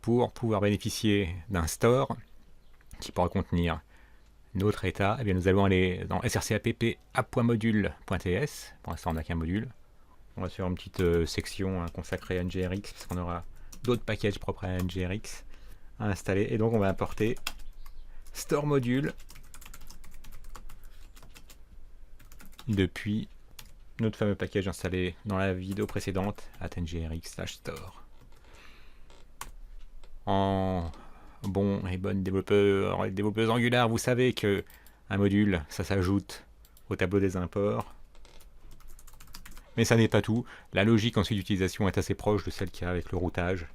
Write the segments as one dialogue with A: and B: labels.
A: pour pouvoir bénéficier d'un store qui pourra contenir notre état, eh bien nous allons aller dans srcapp app.module.ts. Pour l'instant, on n'a qu'un module. On va faire une petite section consacrée à NGRX, parce qu'on aura d'autres packages propres à NGRX à installer. Et donc, on va importer store module depuis notre fameux package installé dans la vidéo précédente, ngrx/store. En bon et bonne développeur et développeuse Angular, vous savez que un module, ça s'ajoute au tableau des imports. Mais ça n'est pas tout. La logique ensuite d'utilisation est assez proche de celle qu'il y a avec le routage.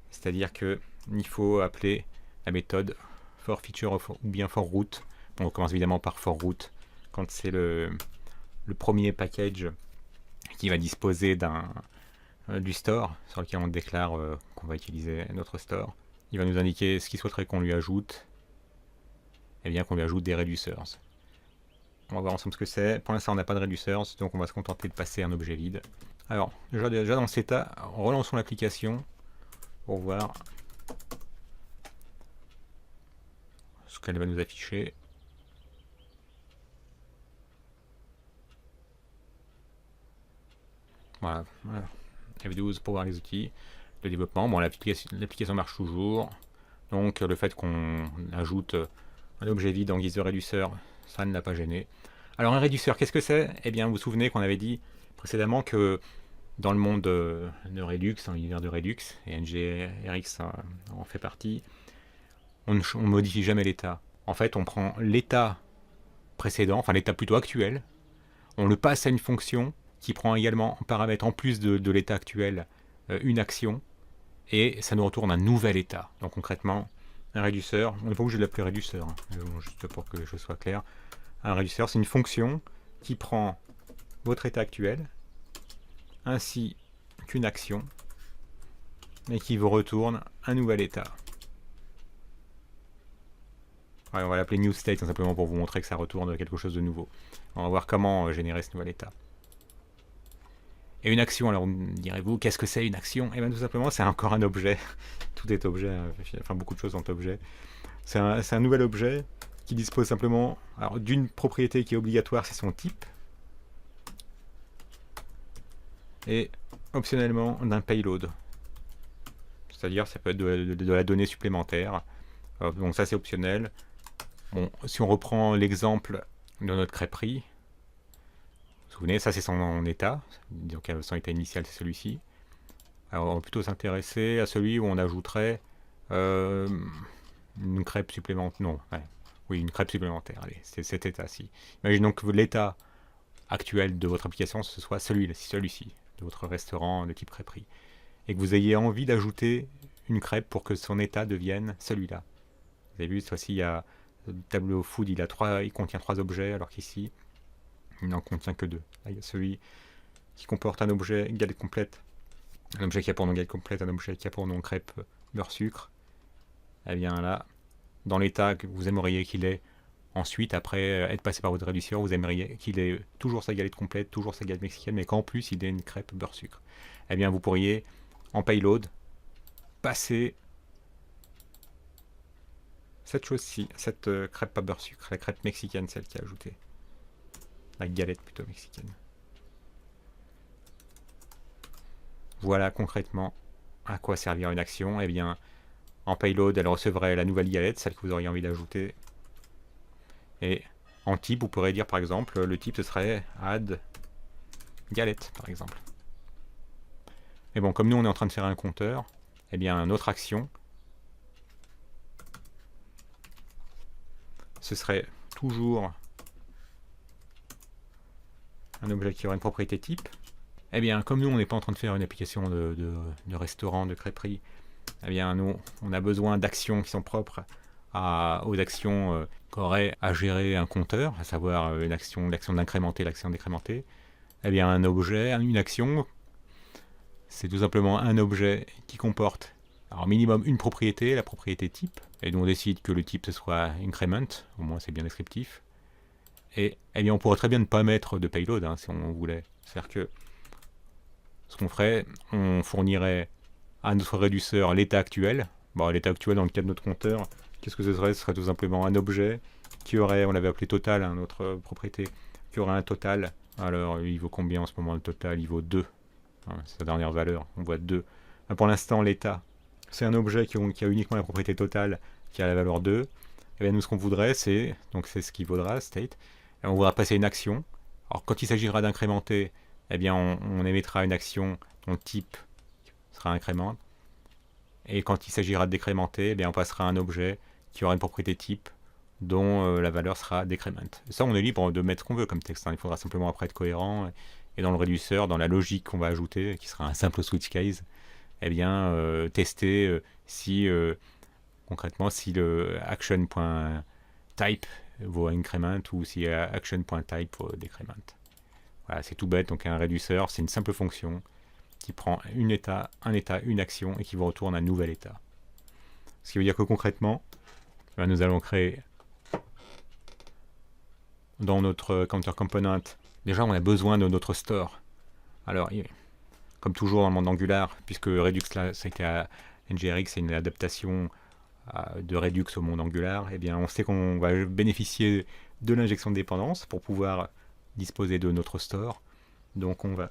A: C'est-à-dire que il faut appeler la méthode forFeature ou bien forRoute. Bon, on commence évidemment par forRoute quand c'est le premier package qui va disposer du store sur lequel on déclare qu'on va utiliser notre store. Il va nous indiquer ce qu'il souhaiterait qu'on lui ajoute, et bien qu'on lui ajoute des reducers. On va voir ensemble ce que c'est. Pour l'instant, on n'a pas de reducers, donc on va se contenter de passer un objet vide. Alors, déjà dans cet état, relançons l'application pour voir ce qu'elle va nous afficher. Voilà. F12 pour voir les outils de développement. Bon, l'application marche toujours. Donc, le fait qu'on ajoute un objet vide en guise de réduceur, ça ne l'a pas gêné. Alors, un réduceur, qu'est-ce que c'est? Eh bien, vous vous souvenez qu'on avait dit précédemment que dans le monde de Redux, dans l'univers de Redux, et NGRX en fait partie, on ne modifie jamais l'état. En fait, on prend l'état précédent, enfin l'état plutôt actuel, on le passe à une fonction qui prend également en paramètre, en plus de l'état actuel, une action, et ça nous retourne un nouvel état. Donc concrètement, un réduceur, on n'est pas obligé de l'appeler réduceur, hein, juste pour que les choses soient claires. Un réduceur, c'est une fonction qui prend votre état actuel, ainsi qu'une action, et qui vous retourne un nouvel état. Ouais, on va l'appeler new state, hein, simplement pour vous montrer que ça retourne quelque chose de nouveau. On va voir comment générer ce nouvel état. Et une action, alors direz-vous, qu'est-ce que c'est une action? Eh bien tout simplement, c'est encore un objet. Tout est objet, enfin beaucoup de choses sont objets. C'est un nouvel objet qui dispose simplement d'une propriété qui est obligatoire, c'est son type, et optionnellement d'un payload. C'est-à-dire ça peut être de la donnée supplémentaire. Donc ça c'est optionnel. Bon, si on reprend l'exemple de notre crêperie, vous vous souvenez, ça c'est son état, donc son état initial c'est celui-ci. Alors on va plutôt s'intéresser à celui où on ajouterait une crêpe supplémentaire. Non, oui, une crêpe supplémentaire. Allez, c'est cet état-ci. Imaginons que l'état actuel de votre application ce soit celui-ci, de votre restaurant de type crêperie, et que vous ayez envie d'ajouter une crêpe pour que son état devienne celui-là. Vous avez vu, cette fois-ci, il y a le tableau food, il contient 3 objets, alors qu'ici, il n'en contient que 2. Là, il y a celui qui comporte un objet galette complète, un objet qui a pour nom galette complète, un objet qui a pour nom crêpe beurre sucre. Et bien là, dans l'état que vous aimeriez qu'il ait ensuite, après être passé par votre réducteur, vous aimeriez qu'il ait toujours sa galette complète, toujours sa galette mexicaine, mais qu'en plus il ait une crêpe beurre sucre. Eh bien vous pourriez, en payload, passer cette chose-ci, cette crêpe pas beurre sucre, la crêpe mexicaine, celle qui est ajoutée. La galette plutôt mexicaine. Voilà concrètement à quoi servir une action. Eh bien, en payload, elle recevrait la nouvelle galette, celle que vous auriez envie d'ajouter. Et en type, vous pourrez dire par exemple, le type ce serait add galette par exemple. Mais bon, comme nous on est en train de faire un compteur, eh bien notre action, ce serait toujours un objet qui aurait une propriété type. Eh bien, comme nous on n'est pas en train de faire une application de restaurant, de crêperie, eh bien nous on a besoin d'actions qui sont propres aux actions qu'aurait à gérer un compteur, à savoir l'action d'incrémenter, l'action décrémenter. Eh bien un objet, une action, c'est tout simplement un objet qui comporte alors minimum une propriété, la propriété type, et donc on décide que le type ce soit increment, au moins c'est bien descriptif. Et eh bien on pourrait très bien ne pas mettre de payload si on voulait. C'est-à-dire que ce qu'on ferait, on fournirait à notre réduceur l'état actuel. Bon, l'état actuel dans le cas de notre compteur, qu'est-ce que ce serait? Ce serait tout simplement un objet qui aurait, on l'avait appelé total, hein, notre propriété, qui aurait un total. Alors, il vaut combien en ce moment le total? Il vaut 2. Hein, c'est sa dernière valeur, on voit 2. Pour l'instant, l'état, c'est un objet qui a uniquement la propriété totale, qui a la valeur 2. Et bien nous, ce qu'on voudrait, c'est ce qui vaudra, state. Et on voudra passer une action. Alors, quand il s'agira d'incrémenter, eh bien, on émettra une action dont le type sera incrément. Et quand il s'agira de décrémenter, eh bien, on passera un objet qui aura une propriété type dont la valeur sera décrément. Ça, on est libre de mettre ce qu'on veut comme texte. Hein. Il faudra simplement après être cohérent. Et dans le réduceur, dans la logique qu'on va ajouter, qui sera un simple switch case, eh bien, tester si, concrètement, si le action.type vaut increment ou si action.type vaut decrement. Voilà, c'est tout bête. Donc un réduceur, c'est une simple fonction qui prend un état, une action, et qui vous retourne un nouvel état. Ce qui veut dire que concrètement, nous allons créer dans notre counter component, déjà on a besoin de notre store. Alors, comme toujours dans le monde Angular, puisque Redux, là, ça a été à NGRX, c'est une adaptation de Redux au monde Angular, eh bien on sait qu'on va bénéficier de l'injection de dépendance pour pouvoir disposer de notre store. Donc on va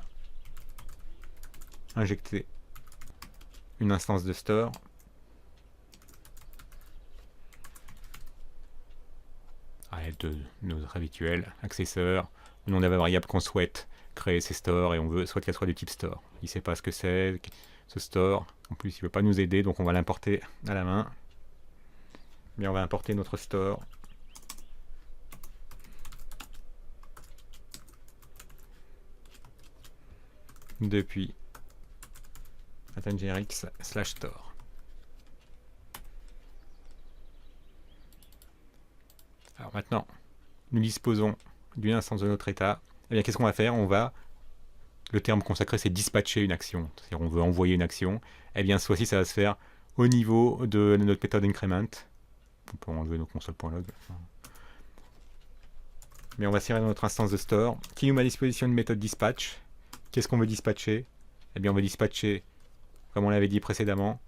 A: injecter une instance de store à l'aide de notre habituel accesseur, le nom de la variable qu'on souhaite créer ces stores, et on veut soit qu'elle soit du type store. Il ne sait pas ce que c'est, ce store. En plus, il ne veut pas nous aider, donc on va l'importer à la main. Bien, on va importer notre store. Depuis ngrx/store. Alors maintenant, nous disposons d'une instance de notre état. Eh bien, qu'est-ce qu'on va faire? Le terme consacré, c'est dispatcher une action. C'est-à-dire, on veut envoyer une action. Eh bien, cette fois-ci, ça va se faire au niveau de notre méthode increment. On peut enlever nos console.log. Mais on va servir notre instance de store qui nous met à disposition une méthode dispatch. Qu'est-ce qu'on veut dispatcher? Eh bien, on veut dispatcher, comme on l'avait dit précédemment,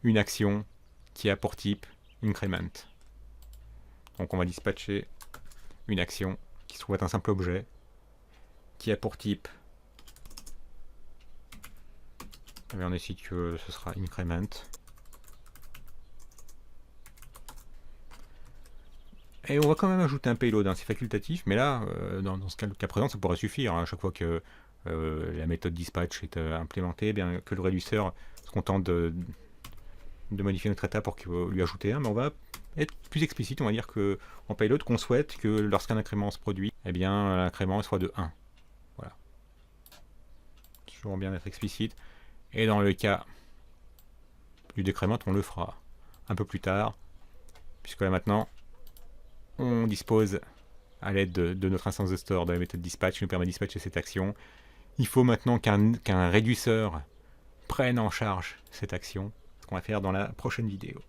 A: une action qui a pour type increment. Donc, on va dispatcher une action qui se trouve être un simple objet qui a pour type. Eh bien, on décide que ce sera increment. Et on va quand même ajouter un payload, hein, c'est facultatif, mais là, dans ce cas présent, ça pourrait suffire. Hein, à chaque fois que la méthode dispatch est implémentée, eh bien, que le réducteur se contente de modifier notre état pour lui ajouter un, mais on va être plus explicite, on va dire que en payload qu'on souhaite que lorsqu'un incrément se produit, eh bien l'incrément soit de 1. Voilà. Toujours bien d'être explicite. Et dans le cas du décrément, on le fera un peu plus tard, puisque là maintenant, on dispose à l'aide de notre instance de store de la méthode dispatch qui nous permet de dispatcher cette action. Il faut maintenant qu'un réduceur prenne en charge cette action, ce qu'on va faire dans la prochaine vidéo.